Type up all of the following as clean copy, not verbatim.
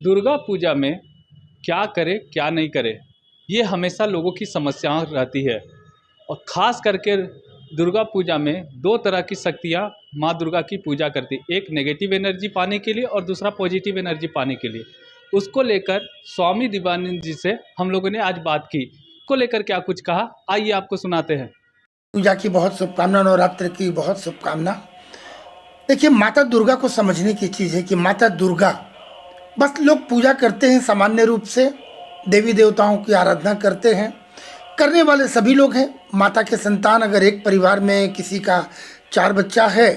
दुर्गा पूजा में क्या करें क्या नहीं करें, ये हमेशा लोगों की समस्या रहती है। और ख़ास करके दुर्गा पूजा में दो तरह की शक्तियाँ माँ दुर्गा की पूजा करती, एक नेगेटिव एनर्जी पाने के लिए और दूसरा पॉजिटिव एनर्जी पाने के लिए। उसको लेकर स्वामी दिवानंद जी से हम लोगों ने आज बात की, को लेकर क्या कुछ कहा, आइए आपको सुनाते हैं। पूजा की बहुत शुभकामना, नवरात्र की बहुत शुभकामना। देखिए, माता दुर्गा को समझने की चीज़ है कि माता दुर्गा बस लोग पूजा करते हैं, सामान्य रूप से देवी देवताओं की आराधना करते हैं, करने वाले सभी लोग हैं। माता के संतान अगर एक परिवार में किसी का 4 बच्चा है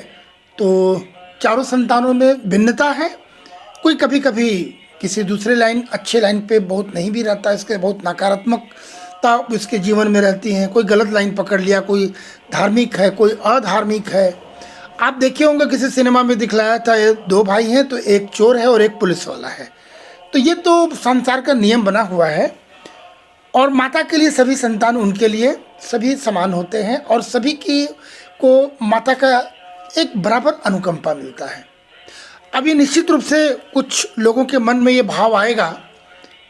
तो चारों संतानों में भिन्नता है। कोई कभी कभी किसी दूसरे लाइन, अच्छे लाइन पे बहुत नहीं भी रहता है, इसके बहुत नकारात्मकता उसके जीवन में रहती हैं। कोई गलत लाइन पकड़ लिया, कोई धार्मिक है, कोई अधार्मिक है। आप देखे होंगे किसी सिनेमा में दिखलाया था, ये 2 भाई हैं तो एक चोर है और एक पुलिस वाला है। तो ये तो संसार का नियम बना हुआ है और माता के लिए सभी संतान उनके लिए सभी समान होते हैं और सभी की को माता का एक बराबर अनुकंपा मिलता है। अब ये निश्चित रूप से कुछ लोगों के मन में ये भाव आएगा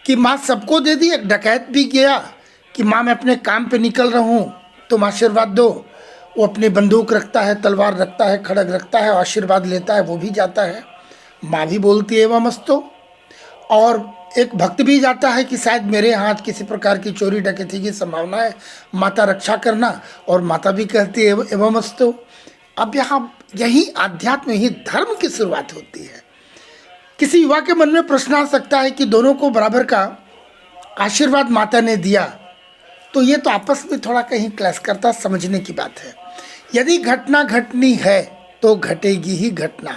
कि माँ सबको दे दी, एक डकैत भी गया कि माँ मैं अपने काम पे निकल रहा हूँ तुम आशीर्वाद दो। वो अपनी बंदूक रखता है, तलवार रखता है, खड़ग रखता है, आशीर्वाद लेता है, वो भी जाता है। माँ भी बोलती है एवं अस्तु। और एक भक्त भी जाता है कि शायद मेरे हाथ किसी प्रकार की चोरी डकैती की संभावना है, माता रक्षा करना, और माता भी कहती है एवं अस्तु। अब यहाँ यही आध्यात्म, यही धर्म की शुरुआत होती है। किसी युवा के मन में प्रश्न आ सकता है कि दोनों को बराबर का आशीर्वाद माता ने दिया, तो ये तो आपस में थोड़ा कहीं क्लैश करता, समझने की बात है। यदि घटना घटनी है तो घटेगी ही घटना,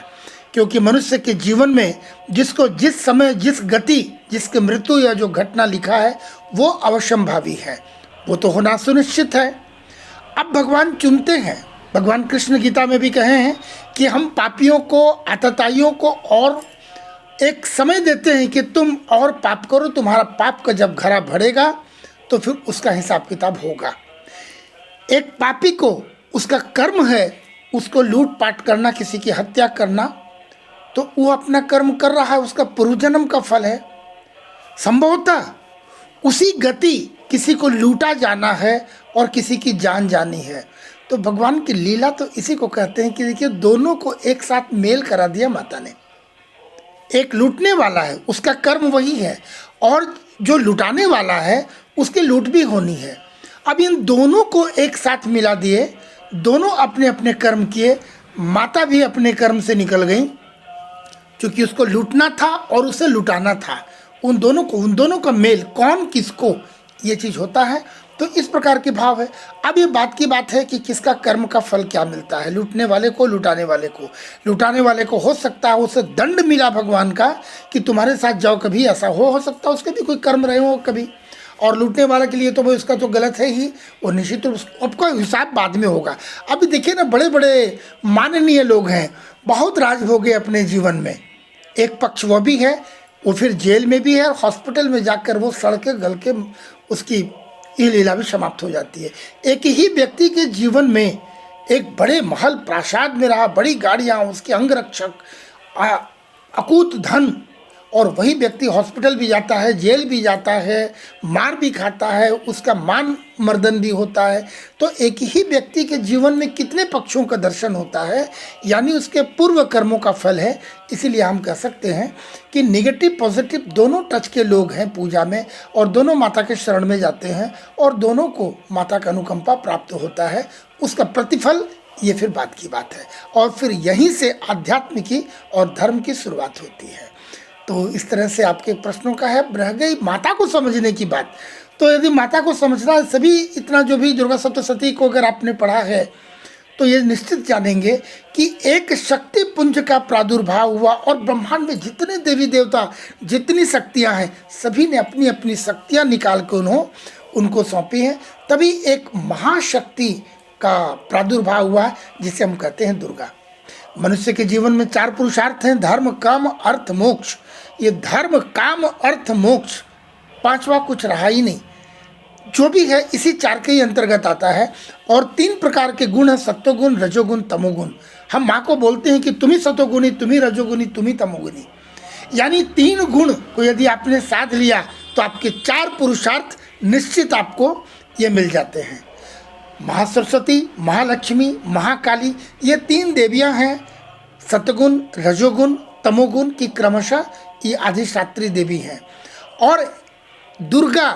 क्योंकि मनुष्य के जीवन में जिसको जिस समय जिस गति, जिसकी मृत्यु या जो घटना लिखा है वो अवश्यंभावी है, वो तो होना सुनिश्चित है। अब भगवान चुनते हैं। भगवान कृष्ण गीता में भी कहे हैं कि हम पापियों को, आतताइयों को और एक समय देते हैं कि तुम और पाप करो, तुम्हारा पाप का जब घड़ा भरेगा तो फिर उसका हिसाब किताब होगा। एक पापी को उसका कर्म है उसको लूट पाट करना, किसी की हत्या करना, तो वो अपना कर्म कर रहा है, उसका पूर्वजन्म का फल है। संभवतः उसी गति किसी को लूटा जाना है और किसी की जान जानी है। तो भगवान की लीला तो इसी को कहते हैं कि देखिए, दोनों को एक साथ मेल करा दिया माता ने। एक लूटने वाला है, उसका कर्म वही है, और जो लुटाने वाला है उसकी लूट भी होनी है। अब इन दोनों को एक साथ मिला दिए, दोनों अपने अपने कर्म किए। माता भी अपने कर्म से निकल गई, क्योंकि उसको लूटना था और उसे लुटाना था। उन दोनों का मेल, कौन किसको, ये चीज़ होता है। तो इस प्रकार के भाव है। अब ये बात की बात है कि किसका कर्म का फल क्या मिलता है, लूटने वाले को, लुटाने वाले को। लुटाने वाले को हो सकता है उसे दंड मिला भगवान का कि तुम्हारे साथ जाओ, कभी ऐसा हो सकता है उसके भी कोई कर्म रहे हो कभी। और लूटने वाले के लिए तो भाई उसका तो गलत है ही, और निश्चित रूप से आपका हिसाब बाद में होगा। अभी देखिए ना, बड़े बड़े माननीय लोग हैं, बहुत राजभोग है अपने जीवन में। एक पक्ष वो भी है, वो फिर जेल में भी है, और हॉस्पिटल में जाकर वो सड़ के गल के उसकी ये लीला भी समाप्त हो जाती है। एक ही व्यक्ति के जीवन में एक बड़े महल प्रासाद में रहा, बड़ी गाड़ियाँ, उसके अंगरक्षक, अकूत धन, और वही व्यक्ति हॉस्पिटल भी जाता है, जेल भी जाता है, मार भी खाता है, उसका मान मर्दन भी होता है। तो एक ही व्यक्ति के जीवन में कितने पक्षों का दर्शन होता है, यानी उसके पूर्व कर्मों का फल है। इसीलिए हम कह सकते हैं कि नेगेटिव पॉजिटिव दोनों टच के लोग हैं पूजा में, और दोनों माता के शरण में जाते हैं, और दोनों को माता का अनुकंपा प्राप्त होता है। उसका प्रतिफल ये फिर बात की बात है, और फिर यहीं से आध्यात्म की और धर्म की शुरुआत होती है। तो इस तरह से आपके प्रश्नों का है। रह गई माता को समझने की बात, तो यदि माता को समझना है, सभी इतना जो भी दुर्गा सप्तशती को अगर आपने पढ़ा है तो ये निश्चित जानेंगे कि एक शक्ति पुंज का प्रादुर्भाव हुआ, और ब्रह्मांड में जितने देवी देवता, जितनी शक्तियां हैं, सभी ने अपनी अपनी शक्तियां निकाल के उनको सौंपी हैं। तभी एक महाशक्ति का प्रादुर्भाव हुआ, जिसे हम कहते हैं दुर्गा। मनुष्य के जीवन में 4 पुरुषार्थ हैं, धर्म, काम, अर्थ, मोक्ष। ये धर्म, काम, अर्थ, मोक्ष, 5वां कुछ रहा ही नहीं। जो भी है इसी 4 के ही अंतर्गत आता है। और 3 प्रकार के गुण हैं, सत्वगुण, रजोगुण, तमोगुण। हम माँ को बोलते हैं कि तुम ही सतोगुणी, तुम ही रजोगुणी, तुम ही तमोगुणी। यानी 3 गुण को यदि आपने साध लिया तो आपके 4 पुरुषार्थ निश्चित आपको ये मिल जाते हैं। महासरस्वती, महालक्ष्मी, महाकाली, ये 3 देवियां हैं। सतगुण, रजोगुण, तमोगुण की क्रमशः ये अधिष्ठात्री देवी हैं। और दुर्गा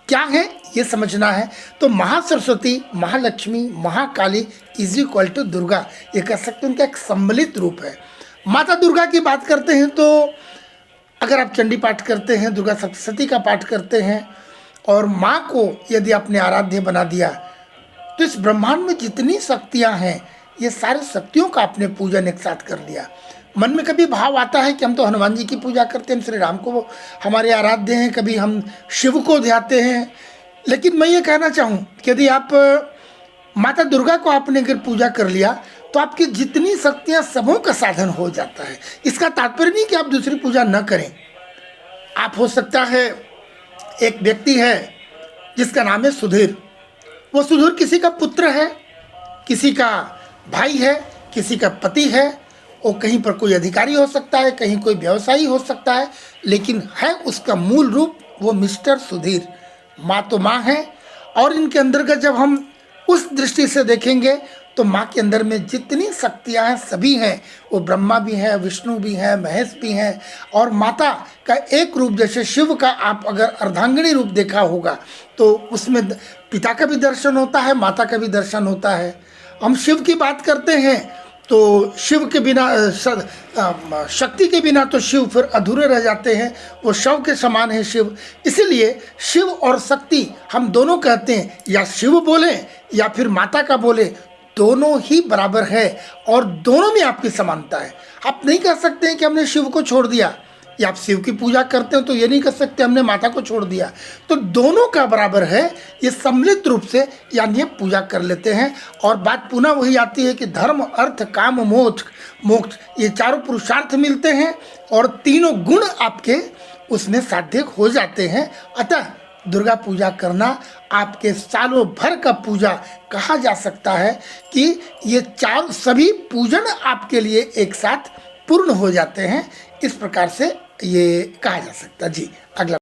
क्या है ये समझना है तो Mahasaraswati, Mahalakshmi, Mahakali is equal to Durga, ये कह सकते हैं उनका एक सम्मिलित रूप है। माता दुर्गा की बात करते हैं तो अगर आप चंडी पाठ करते हैं, दुर्गा सप्तशती का पाठ करते हैं और माँ को यदि आपने आराध्य बना दिया तो इस ब्रह्मांड में जितनी शक्तियाँ हैं ये सारी शक्तियों का आपने पूजन एक साथ कर लिया। मन में कभी भाव आता है कि हम तो हनुमान जी की पूजा करते हैं, हम श्री राम को हमारे आराध्य हैं, कभी हम शिव को ध्याते हैं, लेकिन मैं ये कहना चाहूँ कि यदि आप माता दुर्गा को आपने अगर पूजा कर लिया तो आपकी जितनी शक्तियाँ सबों का साधन हो जाता है। इसका तात्पर्य नहीं कि आप दूसरी पूजा न करें। आप हो सकता है एक व्यक्ति है जिसका नाम है सुधीर, वो सुधीर किसी का पुत्र है, किसी का भाई है, किसी का पति है, वो कहीं पर कोई अधिकारी हो सकता है, कहीं कोई व्यवसायी हो सकता है, लेकिन है उसका मूल रूप वो मिस्टर सुधीर। माँ तो माँ है और इनके अंतर्गत जब हम उस दृष्टि से देखेंगे तो माँ के अंदर में जितनी शक्तियाँ हैं सभी हैं, वो ब्रह्मा भी हैं, विष्णु भी हैं, महेश भी हैं। और माता का एक रूप जैसे शिव का आप अगर अर्धांगिनी रूप देखा होगा तो उसमें पिता का भी दर्शन होता है, माता का भी दर्शन होता है। हम शिव की बात करते हैं तो शिव के बिना शक्ति के बिना तो शिव फिर अधूरे रह जाते हैं, वो शव के समान है शिव। इसीलिए शिव और शक्ति हम दोनों कहते हैं, या शिव बोले या फिर माता का बोले, दोनों ही बराबर है और दोनों में आपकी समानता है। आप नहीं कह सकते हैं कि हमने शिव को छोड़ दिया, या आप शिव की पूजा करते हो तो ये नहीं कह सकते हमने माता को छोड़ दिया। तो दोनों का बराबर है, ये सम्मिलित रूप से यानी ये पूजा कर लेते हैं। और बात पुनः वही आती है कि धर्म, अर्थ, काम, मोक्ष ये चारों पुरुषार्थ मिलते हैं और तीनों गुण आपके उसमें साध्य हो जाते हैं। अतः दुर्गा पूजा करना आपके सालों भर का पूजा कहा जा सकता है कि ये सभी पूजन आपके लिए एक साथ पूर्ण हो जाते हैं। इस प्रकार से ये कहा जा सकता है। जी, अगला।